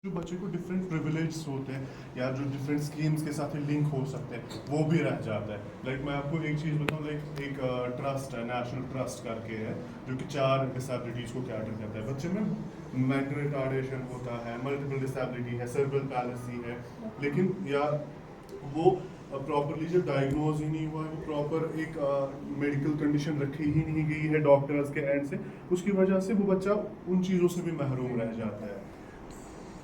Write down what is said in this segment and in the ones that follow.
जो बच्चे को डिफरेंट प्रिविलेज होते हैं या जो डिफरेंट स्कीम्स के साथ लिंक हो सकते हैं वो भी रह जाता है। लाइक मैं आपको एक चीज़ बताऊँ, लाइक एक ट्रस्ट है, नेशनल ट्रस्ट करके है, जो कि 4 डिसेबिलिटीज़ को कैटर करता है। बच्चे में मेंटल रिटार्डेशन होता है, मल्टीपल डिसेबिलिटी है, सेरेब्रल पैलिसी है, लेकिन या वो प्रॉपरली जब डायग्नोज ही नहीं हुआ है, वो प्रॉपर एक मेडिकल कंडीशन रखी ही नहीं गई है डॉक्टर्स के एंड से, उसकी वजह से वो बच्चा उन चीज़ों से भी महरूम रह जाता है।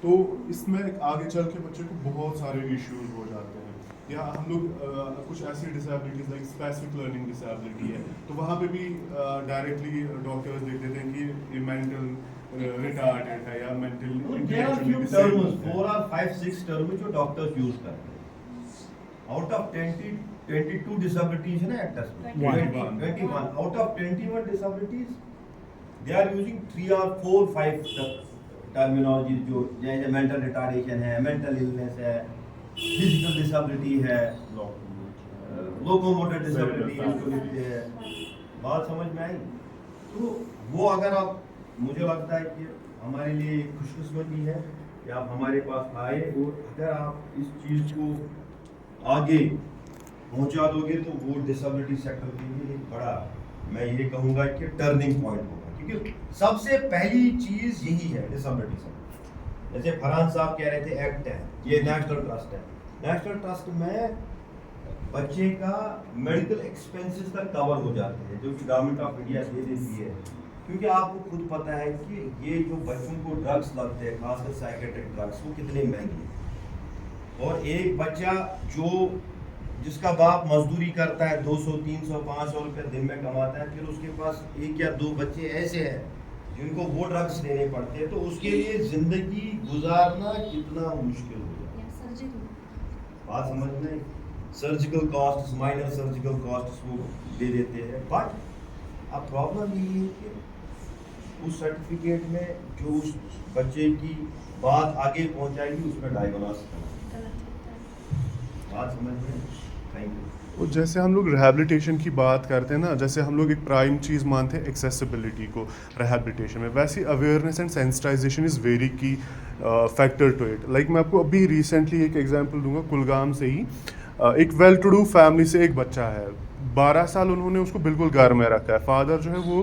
तो इसमें आगे चल के बच्चे को बहुत सारे इश्यूज हो जाते हैं। या हम लोग कुछ ऐसी disabilities like specific learning disability है, तो वहाँ पे भी डायरेक्टली डॉक्टर्स देख देते हैं कि ये मेंटल रिटार्डेड है या mental There are few terms, 4 or 5, 6 terms जो डॉक्टर्स यूज करते हैं। आउट ऑफ 22 डिसेबिलिटीज है ना एक्ट टेस्ट में, 21 out of 21 disabilities they are using 3 और 4, 5 टर्मिनोलॉजी, जो जैसे मेंटल रिटार्डेशन है, मेंटल इलनेस है, फिजिकल डिसेबिलिटी है, लोकोमोटर डिसेबिलिटी इसको लिखते हैं। बात समझ में आई? तो वो अगर आप, मुझे लगता है कि हमारे लिए खुशकिस्मती है कि आप हमारे पास आए, और अगर आप इस चीज़ को आगे पहुंचा दोगे तो वो डिसेबिलिटी सेक्टर के लिए एक बड़ा, मैं ये कहूँगा कि टर्निंग पॉइंट होगा, क्योंकि सबसे पहली चीज़ यही है डिसेबिलिटी सेक्टर। जैसे फरहान साहब कह रहे थे एक्ट है, ये नेशनल ट्रस्ट है, नेशनल ट्रस्ट में बच्चे का मेडिकल एक्सपेंसेस तक कवर हो जाते हैं, जो कि गवर्नमेंट ऑफ इंडिया दे देती है। क्योंकि आपको खुद पता है कि ये जो बच्चों को ड्रग्स लगते हैं, खासकर साइकेट्रिक ड्रग्स, वो कितने महंगे हैं। और एक बच्चा जिसका बाप मजदूरी करता है, 200, 300, 500 रुपये दिन में कमाता है, फिर उसके पास 1 या 2 बच्चे ऐसे हैं जिनको वो ड्रग्स देने पड़ते हैं, तो उसके लिए जिंदगी गुजारना कितना मुश्किल हो जाता है। बात समझ में? Surgical cost, minor surgical cost वो दे देते हैं। बट अब प्रॉब्लम ये है कि उस सर्टिफिकेट में जो उस बच्चे की बात आगे पहुंचाएगी उसमें डायग्नोस करना। बात समझ में? Thank you. और जैसे हम लोग रिहैबिलिटेशन की बात करते हैं ना, जैसे हम लोग एक प्राइम चीज़ मानते हैं एक्सेसिबिलिटी को रिहैबिलिटेशन में, वैसे awareness and sensitisation is very key factor to it. Like मैं आपको अभी रिसेंटली एक एग्जांपल दूंगा, कुलगाम से ही एक वेल टू डू फैमिली से एक बच्चा है, 12 साल उन्होंने उसको बिल्कुल घर में रखा है। फादर जो है वो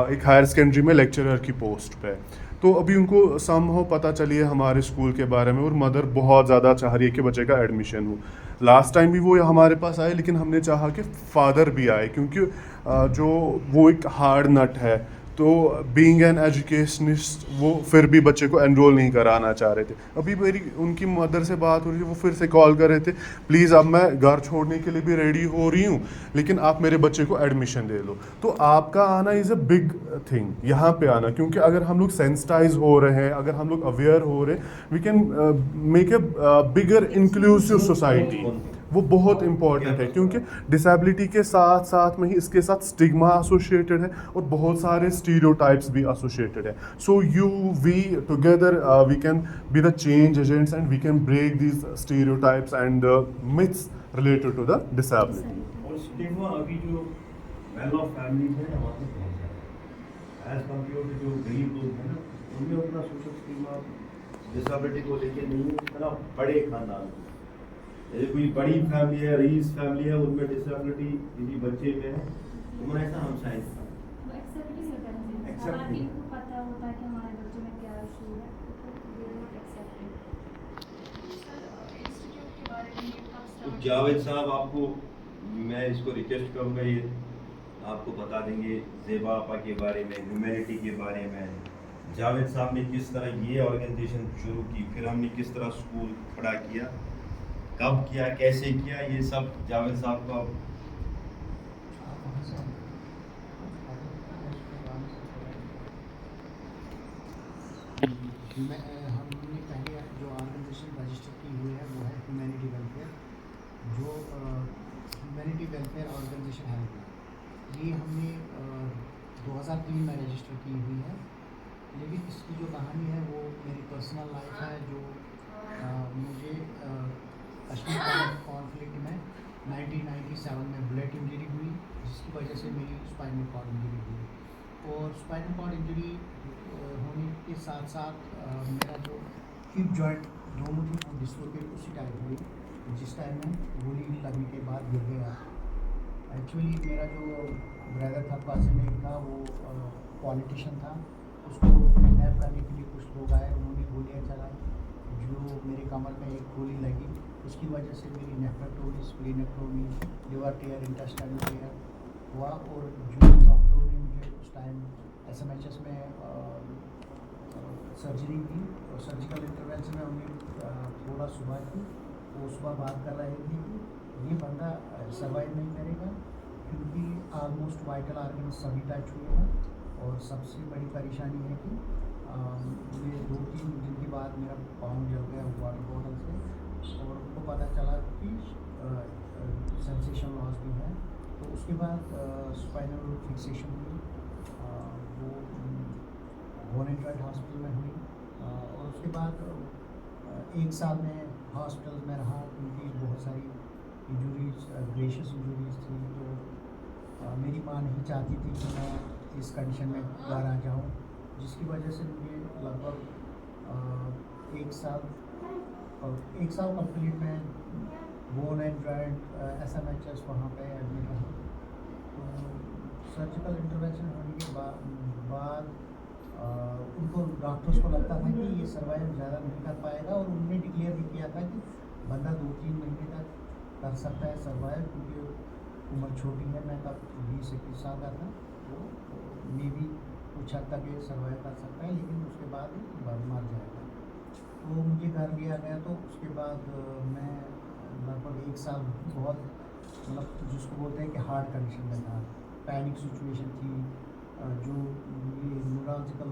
एक हायर सेकेंडरी में लेक्चरर की पोस्ट पे है। तो अभी उनको समहाउ पता चली है हमारे स्कूल के बारे में, और मदर बहुत ज़्यादा चाह रही है कि बच्चे का एडमिशन हो। लास्ट टाइम भी वो हमारे पास आए, लेकिन हमने चाहा कि फादर भी आए, क्योंकि जो वो एक हार्ड नट है, तो बीइंग एन एजुकेशनिस्ट वो फिर भी बच्चे को एनरोल नहीं कराना चाह रहे थे। अभी मेरी उनकी मदर से बात हो रही थी, वो फिर से कॉल कर रहे थे, प्लीज़ अब मैं घर छोड़ने के लिए भी रेडी हो रही हूँ, लेकिन आप मेरे बच्चे को एडमिशन दे लो। तो आपका आना इज़ अ बिग थिंग, यहाँ पे आना, क्योंकि अगर हम लोग सेंसिटाइज हो रहे हैं, अगर हम लोग अवेयर हो रहे हैं, we can make a bigger inclusive society. वो बहुत इंपॉर्टेंट है, क्योंकि डिसेबिलिटी के साथ साथ में ही इसके साथ स्टिग्मा एसोसिएटेड है और बहुत सारे स्टीरियोटाइप्स भी एसोसिएटेड है। So we together we can be the change agents and we can break these stereotypes and myths related to the disability. और स्टिग्मा अभी जो वेल ऑफ फैमिलीज है ना, वहाँ पे बहुत ज़्यादा है एज कम्पेयर टू जो गरीब लोग हैं ना, उनमें उतना सोशल स्टिग्मा डिसेबिलिटी को लेके नहीं है, इतना बड़े खानदान। जैसे कोई बड़ी फैमिली है, रईस फैमिली है, उनमें डिसेबिलिटी किसी बच्चे में है, तो मैं ऐसा हम साइंस एक्सेप्ट नहीं करते, हालांकि इनको पता होता है कि हमारे बच्चे में क्या इशू है, तो वो नॉट एक्सेप्टेड। सर इंस्टीट्यूट के बारे में कब तो स्टार्ट? जावेद साहब, आपको मैं इसको रिक्वेस्ट करूँगा, ये आपको बता देंगे ज़ेबा आपा के बारे में, ह्यूमैनिटी के बारे में। जावेद साहब ने किस तरह ये ऑर्गेनाइजेशन शुरू की, फिर हमने किस तरह स्कूल खड़ा किया, कब किया, कैसे किया, ये सब जावेद साहब का। हमने पहले जो ऑर्गेनाइजेशन रजिस्टर की हुई है वो है ह्यूमैनिटी वेलफेयर, जो ह्यूमैनिटी वेलफेयर ऑर्गेनाइजेशन है। ये हमने 2003 में रजिस्टर की हुई है, लेकिन इसकी जो कहानी है वो मेरी पर्सनल लाइफ है, जो मुझे कश्मीर कॉन्फ्लिक्ट में 1997 में ब्लड इंजरी हुई, जिसकी वजह से मेरी स्पाइनल कॉर्ड इंजरी हुई। और स्पाइनल कॉर्ड इंजरी होने के साथ साथ मेरा जो हिप जॉइंट दोनों थी वो डिस्लोकेट उसी टाइम हुई जिस टाइम में गोली लगने के बाद गिर गया। एक्चुअली मेरा जो ब्रदर था क्लासमेट था वो पॉलिटिशियन था, उसको किडनैप करने के लिए कुछ लोग आए, उन्होंने गोलियाँ चलाई जो मेरे कमर में एक गोली लगी, उसकी वजह से मेरी नेफ्रेक्टोमी, स्प्लीनेक्टोमी, लिवर टेयर, इंटेस्टाइनल टेयर हुआ। और जो डॉक्टरों ने मुझे उस टाइम SMHS में सर्जरी की और सर्जिकल इंटरवेंशन में उन्हें थोड़ा सुबह की, वो सुबह बात कर रहे थे कि ये बंदा सर्वाइव नहीं करेगा क्योंकि ऑलमोस्ट वाइटल आर्गन सभी टच हुए हैं। और सबसे बड़ी परेशानी है कि ये 2-3 दिन के बाद मेरा पाँव जल गया वाटर बॉटल से और उनको पता चला कि सेंसेशन लॉस भी है। तो उसके बाद स्पाइनल फिक्सेशन हुई, वो बोनेट्राइट हॉस्पिटल में हुई। और उसके बाद 1 साल में हॉस्पिटल में रहा क्योंकि बहुत सारी इंजरीज, ग्रेशियस इंजरीज थी। तो मेरी माँ नहीं चाहती थी कि मैं इस कंडीशन में घर आ जाऊँ, जिसकी वजह से मुझे लगभग 1 साल कंप्लीट में बोन एंड जॉइंट SMHS वहाँ पे एडमिट रहा। तो सर्जिकल इंटरवेंशन होने के बाद उनको डॉक्टर्स को लगता था कि ये सर्वाइव ज़्यादा नहीं कर पाएगा और उन्होंने डिक्लेयर भी किया था कि बंदा 2-3 महीने तक कर सकता है सर्वाइव, क्योंकि उम्र छोटी है, मैं तब 20-21 साल का था। तो मे भी कुछ हद तक ये सर्वाइव कर सकता है, लेकिन उसके बाद मर जाएगा। तो मुझे घर लिया गया। तो उसके बाद मैं लगभग 1 साल बहुत मतलब जिसको बोलते हैं कि हार्ड कंडीशन में था, पैनिक सिचुएशन थी। जो ये न्यूरोलॉजिकल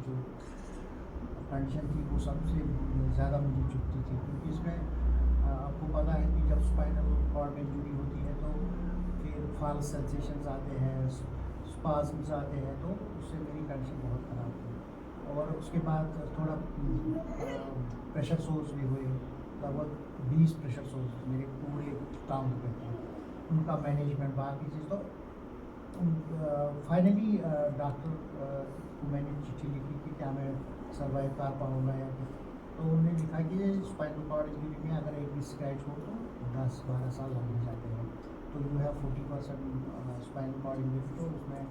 जो कंडीशन थी वो सबसे ज़्यादा मुझे चुभती थी, क्योंकि इसमें आपको पता है कि जब स्पाइनल कॉर्ड में इंजरी होती है तो फिर फॉल्स सेंसेशंस आते हैं, स्पाज़म्स आते हैं, तो उससे मेरी कंडीशन बहुत ख़राब थी। और उसके बाद थोड़ा प्रेशर सोर्स भी हुए, लगभग 20 प्रेशर सोर्स मेरे पूरे टाउन पे थे, उनका मैनेजमेंट बाकी चीज़। तो फाइनली डॉक्टर को मैंने चिट्ठी लिखी कि क्या मैं सर्वाइव कर पाऊँगा या फिर, तो उन्होंने लिखा कि स्पाइनल कॉर्ड इंजरी में अगर एक भी स्क्रैच हो तो 10-12 साल लग जाते हैं। तो you have 40% spinal cord injury, तो उसमें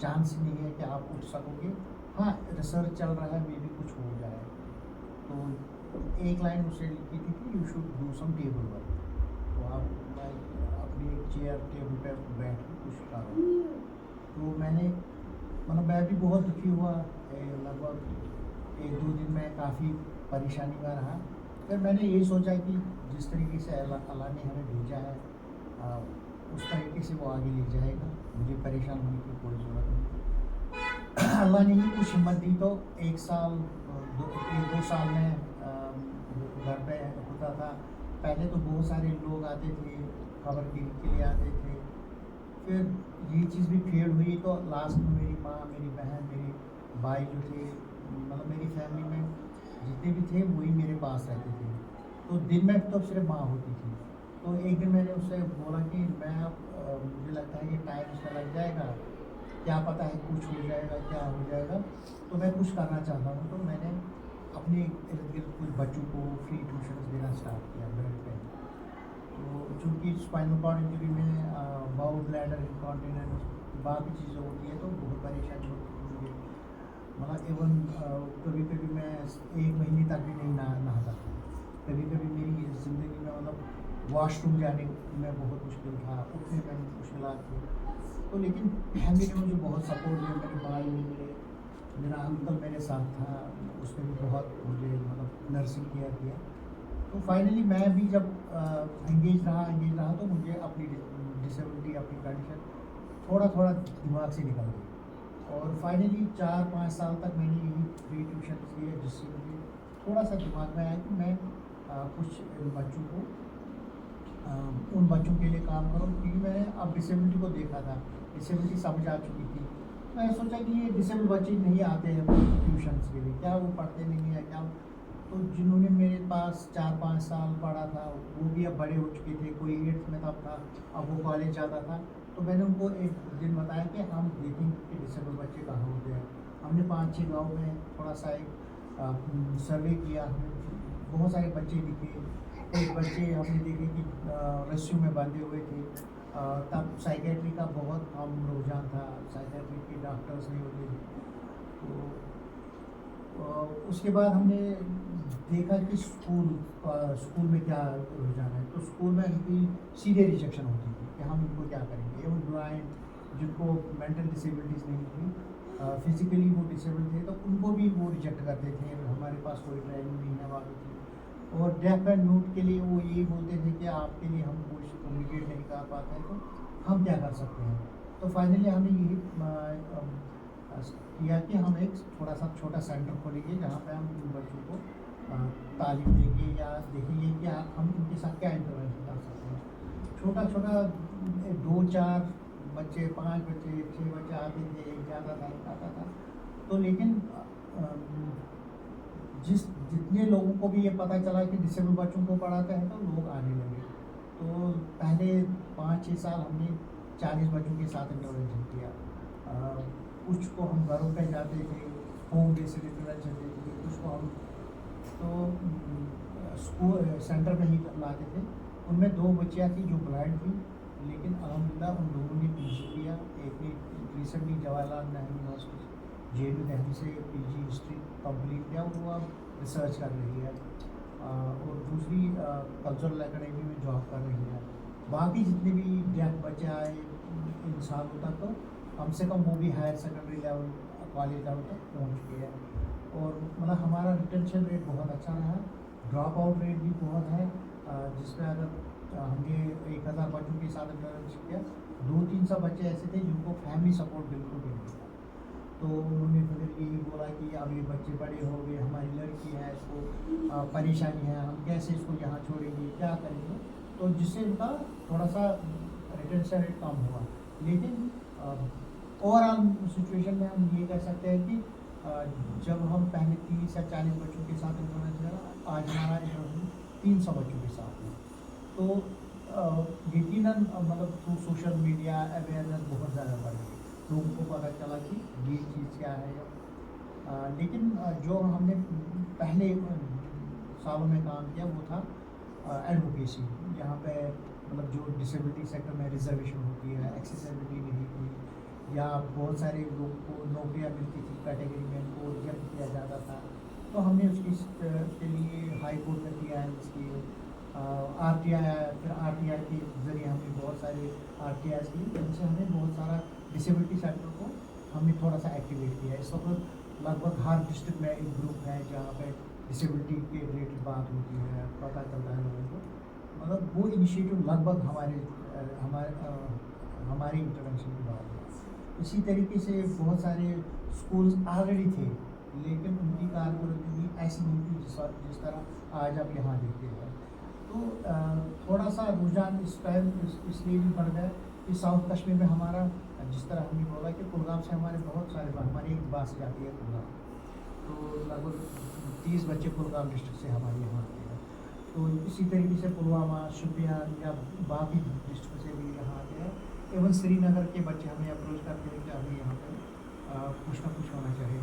चांस ही नहीं है कि आप उठ सकोगे। हाँ, रिसर्च चल रहा है, मे भी कुछ हो जाए। तो एक लाइन उससे लिखी थी कि you should do some table work, तो आप अपनी एक चेयर टेबल पर बैठ के कुछ करो। तो मैंने मतलब मैं भी बहुत दुखी हुआ, लगभग 1-2 दिन में काफ़ी परेशानी में रहा। फिर मैंने यही सोचा कि जिस तरीके से अल्लाह ने हमें भेजा है उस तरीके से वो आगे ले जाएगा, मुझे परेशान होने की कोई ज़रूरत नहीं। अल्लाह ने ही कुछ हिम्मत दी। तो 1-2 साल में घर पे होता था। पहले तो बहुत सारे लोग आते थे, खबर के लिए आते थे। फिर ये चीज़ भी फेड हुई, तो लास्ट में मेरी माँ, मेरी बहन, मेरे भाई जो थे, मतलब मेरी फैमिली में जितने भी थे वही मेरे पास रहते थे। तो दिन में तो सिर्फ माँ होती थी। तो एक दिन मैंने उससे बोला कि मैं अब मुझे लगता है कि टाइम उसका लग जाएगा, क्या पता है कुछ हो जाएगा, क्या हो जाएगा, तो मैं कुछ करना चाहता हूँ। तो मैंने अपने इर्द गिर्द कुछ बच्चों को फ्री ट्यूशन देना स्टार्ट किया घर पे। तो चूँकि स्पाइनल कॉर्ड इंजरी में बाउल ब्लैडर इनकॉन्टिनेंस बाकी चीज़ें होती है, तो बहुत परेशानी होती है मुझे। मतलब इवन कभी कभी मैं 1 महीने तक भी नहीं नहाता था। कभी कभी मेरी ज़िंदगी में मतलब वॉशरूम जाने में बहुत मुश्किल था, उठने में मुश्किलात थी। तो लेकिन फैमिली ने मुझे बहुत सपोर्ट दिया, मेरे भाई ने, मेरा अंकल मेरे साथ था, उसने भी बहुत मुझे मतलब नर्सिंग किया। तो फाइनली मैं भी जब एंगेज रहा तो मुझे अपनी डिसेबिलिटी, अपनी कंडीशन थोड़ा दिमाग से निकल गई। और फाइनली 4-5 साल तक मैंने यही फ्री ट्यूशन किए, जिससे मुझे थोड़ा सा दिमाग में आया कि मैं कुछ बच्चों को उन बच्चों के लिए काम करूँ, क्योंकि मैंने अब डिसेबिलिटी को देखा था, डिसेबिलिटी समझ आ चुकी थी। मैंने सोचा कि ये डिसेबल बच्चे नहीं आते हैं ट्यूशन्स के लिए, क्या वो पढ़ते नहीं है क्या। तो जिन्होंने मेरे पास 4-5 साल पढ़ा था वो भी अब बड़े हो चुके थे, कोई 8th में तब था, अब वो कॉलेज जाता था। तो मैंने उनको एक दिन बताया कि हम देखेंगे कि डिसेबल बच्चे कहाँ होते हैं। हमने 5-6 गाँव में थोड़ा सा एक सर्वे किया, हमने बहुत सारे बच्चे दिखे। एक बच्चे हमने देखे कि रस्सियों में बांधे हुए थे। तब साइकेट्री का बहुत कम रुझान था, साइकेट्री के डॉक्टर्स नहीं होते थे। तो उसके बाद हमने देखा कि स्कूल में क्या रुझान है। तो स्कूल में इनकी सीधे रिजेक्शन होती थी कि हम इनको क्या करेंगे। एवं ब्लाइंड, जिनको मेंटल डिसेबिलिटीज़ नहीं थी, फिजिकली वो डिसेबल थे, तो उनको भी वो रिजेक्ट करते थे, हमारे पास कोई ट्रेनिंग नहीं है वाली थी। और डेफ एंड म्यूट के लिए वो ये बोलते थे कि आपके लिए हम कुछ कम्युनिकेट नहीं कर पाते हैं, तो हम क्या कर सकते हैं। तो फाइनली हमने यही किया कि हम एक थोड़ा सा छोटा सेंटर खोलेंगे जहाँ पे हम इन बच्चों को तालीम देंगे या देखेंगे कि हम इनके साथ क्या इंटरवेंशन कर सकते हैं। छोटा छोटा 2-4 बच्चे, 5 बच्चे, 6 बच्चे आते थे, एक ज़्यादा था, एक आता था। तो लेकिन जितने लोगों को भी ये पता चला कि डिसेबल बच्चों को पढ़ाते हैं, तो लोग आने लगे। तो पहले 5-6 साल हमने 40 बच्चों के साथ इंटरवेंशन किया। कुछ को हम घरों पे जाते थे, होम बेस्ड इंटरवेंशन देते थे, कुछ को हम तो स्कूल सेंटर में ही लाते थे। उनमें 2 बच्चियाँ थी जो ब्लाइंड थी, लेकिन अल्हम्दुलिल्लाह उन दोनों ने पीजी किया। एक ने recently Jawaharlal Nehru university JNU Delhi से PG हिस्ट्री कंप्लीट किया, वो अब रिसर्च कर रही है। और दूसरी कल्चरल एकेडमी में जॉब कर रही है। बाकी जितने भी डेफ बच्चे आए इन सालों तक, तो कम से कम वो भी higher secondary level, college level तक पहुँच गए हैं। और मतलब हमारा रिटेंशन रेट बहुत अच्छा रहा, ड्रॉप आउट रेट भी बहुत है। जिसमें अगर हमने 1000 बच्चों के साथ इंटरवेंशन किया, 200-300 बच्चे ऐसे थे जिनको फैमिली सपोर्ट बिल्कुल भी नहीं था। तो उन्होंने फिर यही बोला कि अब ये बच्चे बड़े हो गए, हमारी लड़की है, इसको परेशानी है, हम कैसे इसको यहाँ छोड़ेंगे, क्या करेंगे। तो जिससे उनका थोड़ा सा रिटेंशन रेट कम हुआ। लेकिन ओवरऑल सिचुएशन में हम ये कह सकते हैं कि जब हम पहले 30 या 40 बच्चों के साथ इंटरवेंशन करा, आज हमारा इंटरवेंशन 300 बच्चों के साथ है। तो यकीनन मतलब थ्रू सोशल मीडिया अवेयरनेस बहुत ज़्यादा बढ़ गई, लोगों को पता चला कि ये चीज़ क्या है। लेकिन जो हमने पहले सालों में काम किया वो था एडवोकेसी, जहाँ पे मतलब जो डिसेबिलिटी सेक्टर में रिजर्वेशन होती है, एक्सेसिबिलिटी नहीं थी, या बहुत सारे लोगों को नौकरियाँ मिलती थी कैटेगरी में, उनको रिजेक्ट किया जाता था। तो हमने उसके लिए हाई कोर्ट में किया है, इसकी RTI आया, फिर RTI के ज़रिए हमने बहुत सारे RTIs किए, जिनसे हमने बहुत सारा डिसेबिलिटी सेक्टर को हमने थोड़ा सा एक्टिवेट किया है। इस वक्त लगभग हर डिस्ट्रिक्ट में एक ग्रुप है जहाँ पे डिसेबिलिटी के रिलेटेड बात होती है, पता चलता है लोगों को। मतलब वो इनिशिएटिव लगभग हमारे इंटरवेंशन के बाद है। इसी तरीके से बहुत सारे स्कूल्स ऑलरेडी थे, लेकिन उनकी कारकर्दगी ऐसी नहीं थी जिस तरह आज आप यहाँ देखते हैं। तो थोड़ा सा रुझान इस टाइम इसलिए भी बढ़ गया कि साउथ कश्मीर में हमारा, जिस तरह हमने बोला कि कुलगाम से हमारे बहुत सारे, हमारी एक बस जाती है कुलगाम, तो लगभग 30 बच्चे कुलगाम डिस्ट्रिक्ट से हमारे यहाँ आते हैं। तो इसी तरीके से पुलवामा, शोपियान या बाकी डिस्ट्रिक्ट से भी यहाँ आते हैं। एवं श्रीनगर के बच्चे हमें अप्रोच करते हैं कि अभी यहाँ पर कुछ ना कुछ होना चाहिए।